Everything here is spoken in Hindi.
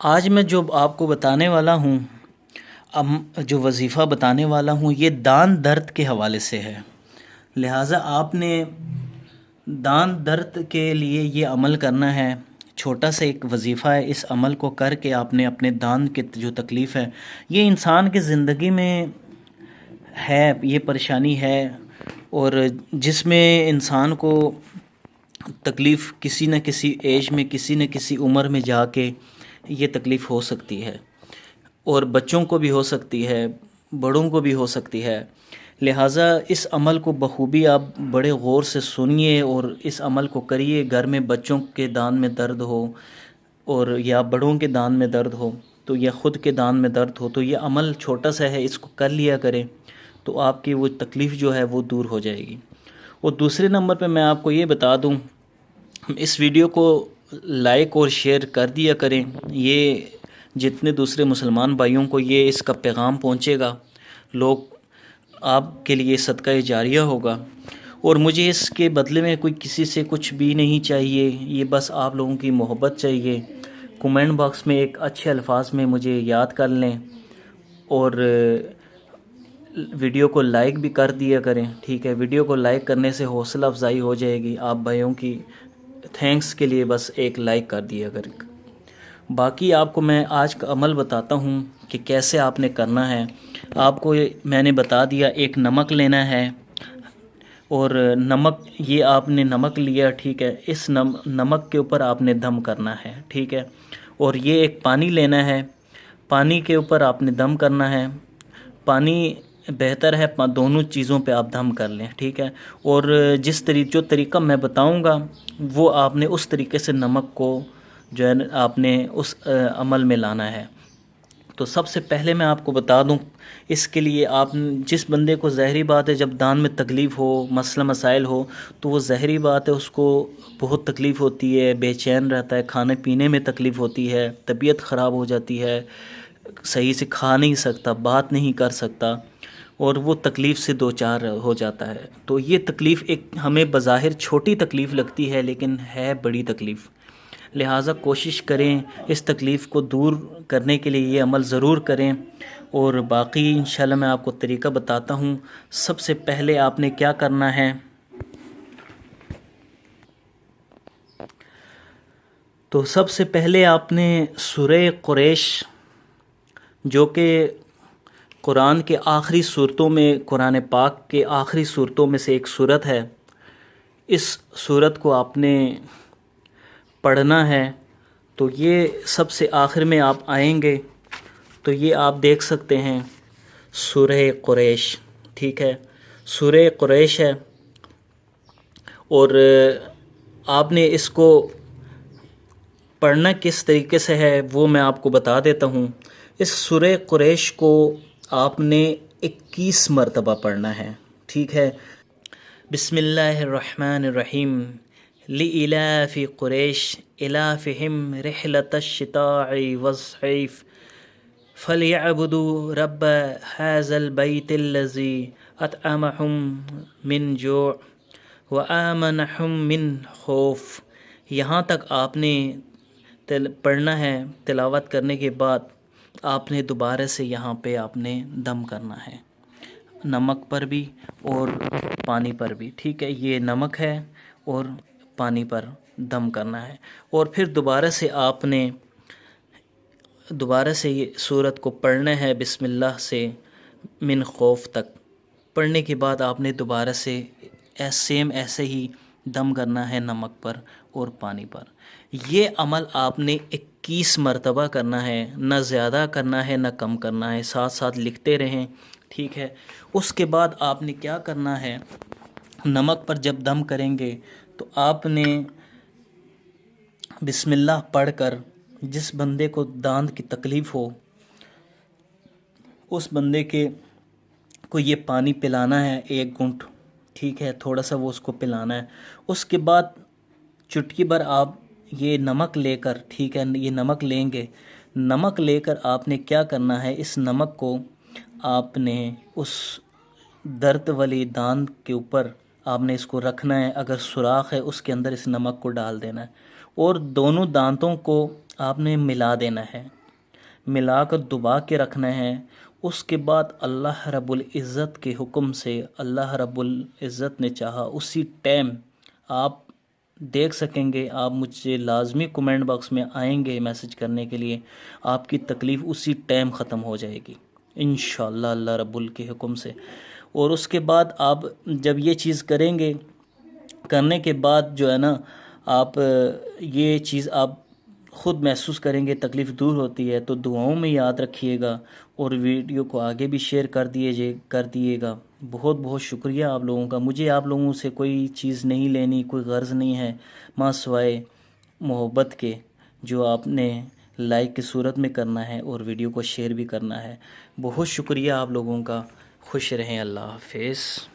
आज मैं जो आपको बताने वाला हूँ, जो वजीफ़ा बताने वाला हूँ ये दान दर्द के हवाले से है। लिहाजा आपने दान दर्द के लिए ये अमल करना है। छोटा सा एक वजीफ़ा है, इस अमल को करके आपने अपने दान की जो तकलीफ़ है, ये इंसान की ज़िंदगी में है, ये परेशानी है, और जिसमें इंसान को तकलीफ़ किसी न किसी एज में, किसी न किसी उम्र में जाके ये तकलीफ़ हो सकती है, और बच्चों को भी हो सकती है, बड़ों को भी हो सकती है। लिहाजा इस अमल को बखूबी आप बड़े गौर से सुनिए और इस अमल को करिए। घर में बच्चों के दान में दर्द हो और या बड़ों के दान में दर्द हो तो, या ख़ुद के दान में दर्द हो तो, ये अमल छोटा सा है, इसको कर लिया करें तो आपकी वो तकलीफ़ जो है वो दूर हो जाएगी। और दूसरे नंबर पे मैं आपको ये बता दूं, इस वीडियो को लाइक और शेयर कर दिया करें। ये जितने दूसरे मुसलमान भाइयों को ये इसका पैगाम पहुंचेगा, लोग आपके लिए सदका जारिया होगा। और मुझे इसके बदले में कोई किसी से कुछ भी नहीं चाहिए, ये बस आप लोगों की मोहब्बत चाहिए। कमेंट बॉक्स में एक अच्छे अल्फाज में मुझे याद कर लें और वीडियो को लाइक भी कर दिया करें, ठीक है। वीडियो को लाइक करने से हौसला अफजाई हो जाएगी आप भाइयों की। थैंक्स के लिए बस एक लाइक कर दिया करें। बाकी आपको मैं आज का अमल बताता हूँ कि कैसे आपने करना है। आपको मैंने बता दिया, एक नमक लेना है, और नमक, ये आपने नमक लिया, ठीक है। इस नमक के ऊपर आपने दम करना है, ठीक है। और ये एक पानी लेना है, पानी के ऊपर आपने दम करना है। पानी बेहतर है, दोनों चीज़ों पे आप दम कर लें, ठीक है। और जो तरीका मैं बताऊंगा वो आपने उस तरीके से नमक को जो है आपने उस अमल में लाना है। तो सबसे पहले मैं आपको बता दूं, इसके लिए आप जिस बंदे को ज़हरी बात है, जब दान में तकलीफ़ हो, मसला मसाइल हो, तो वो ज़हरी बात है, उसको बहुत तकलीफ़ होती है, बेचैन रहता है, खाने पीने में तकलीफ़ होती है, तबीयत ख़राब हो जाती है, सही से खा नहीं सकता, बात नहीं कर सकता, और वो तकलीफ़ से दो चार हो जाता है। तो ये तकलीफ़ एक हमें बज़ाहिर छोटी तकलीफ़ लगती है, लेकिन है बड़ी तकलीफ़। लिहाजा कोशिश करें इस तकलीफ़ को दूर करने के लिए ये अमल ज़रूर करें। और बाकी इंशाल्लाह मैं आपको तरीका बताता हूँ। सबसे पहले आपने क्या करना है, तो सबसे पहले आपने सूरह कुरैश, जो कि कुरान के आखिरी सूरतों में, कुरान पाक के आखिरी सूरतों में से एक सूरत है, इस सूरत को आपने पढ़ना है। तो ये सबसे आखिर में आप आएंगे तो ये आप देख सकते हैं सूरह कुरैश, ठीक है। सूरह कुरैश है, और आपने इसको पढ़ना किस तरीके से है वो मैं आपको बता देता हूँ। इस सूरह कुरैश को आपने 21 मरतबा पढ़ना है, ठीक है। बिस्मिल्लाहिर्रहमानिर्रहीम। लिइलाफि कुरैश इलाफिहिम रिहलतश शिताई वस्सैफ फलियअबुदू रब्ब हाज़ल बैतिल्लज़ी अतअमहुम मिन जू' व आमनहुम मिन खौफ। यहाँ तक आपने पढ़ना है। तिलावत करने के बाद आपने दोबारा से यहाँ पे आपने दम करना है, नमक पर भी और पानी पर भी, ठीक है। ये नमक है और पानी पर दम करना है। और फिर दोबारा से ये सूरत को पढ़ना है बिस्मिल्लाह से मिन खौफ तक। पढ़ने के बाद आपने दोबारा से सेम ऐसे ही दम करना है नमक पर और पानी पर। ये अमल आपने 21 मरतबा करना है, न ज़्यादा करना है न कम करना है, साथ साथ लिखते रहें, ठीक है। उसके बाद आपने क्या करना है, नमक पर जब दम करेंगे तो आपने बिस्मिल्लाह पढ़कर जिस बंदे को दांत की तकलीफ़ हो उस बंदे को ये पानी पिलाना है, एक घूंट, ठीक है। थोड़ा सा वो उसको पिलाना है। उसके बाद चुटकी भर आप ये नमक लेकर, ठीक है, ये नमक लेंगे। नमक लेकर आपने क्या करना है, इस नमक को आपने उस दर्द वाली दांत के ऊपर आपने इसको रखना है। अगर सुराख है उसके अंदर इस नमक को डाल देना है और दोनों दांतों को आपने मिला देना है, मिला कर दबा के रखना है। उसके बाद अल्लाह रब्बुल इज़्ज़त के हुक्म से, अल्लाह रब्बुल इज़्ज़त ने चाहा उसी टाइम आप देख सकेंगे। आप मुझसे लाजमी कमेंट बॉक्स में आएंगे मैसेज करने के लिए, आपकी तकलीफ़ उसी टाइम ख़त्म हो जाएगी इंशाअल्लाह अल्लाह रब्बुल के हुक्म से। और उसके बाद आप जब ये चीज़ करेंगे, करने के बाद जो है ना, आप ये चीज़ आप ख़ुद महसूस करेंगे, तकलीफ़ दूर होती है। तो दुआओं में याद रखिएगा और वीडियो को आगे भी शेयर कर दिएगा। बहुत बहुत शुक्रिया आप लोगों का। मुझे आप लोगों से कोई चीज़ नहीं लेनी, कोई गर्ज़ नहीं है माँ सिवाय मोहब्बत के, जो आपने लाइक की सूरत में करना है और वीडियो को शेयर भी करना है। बहुत शुक्रिया आप लोगों का। खुश रहें। अल्लाह हाफ़िज़।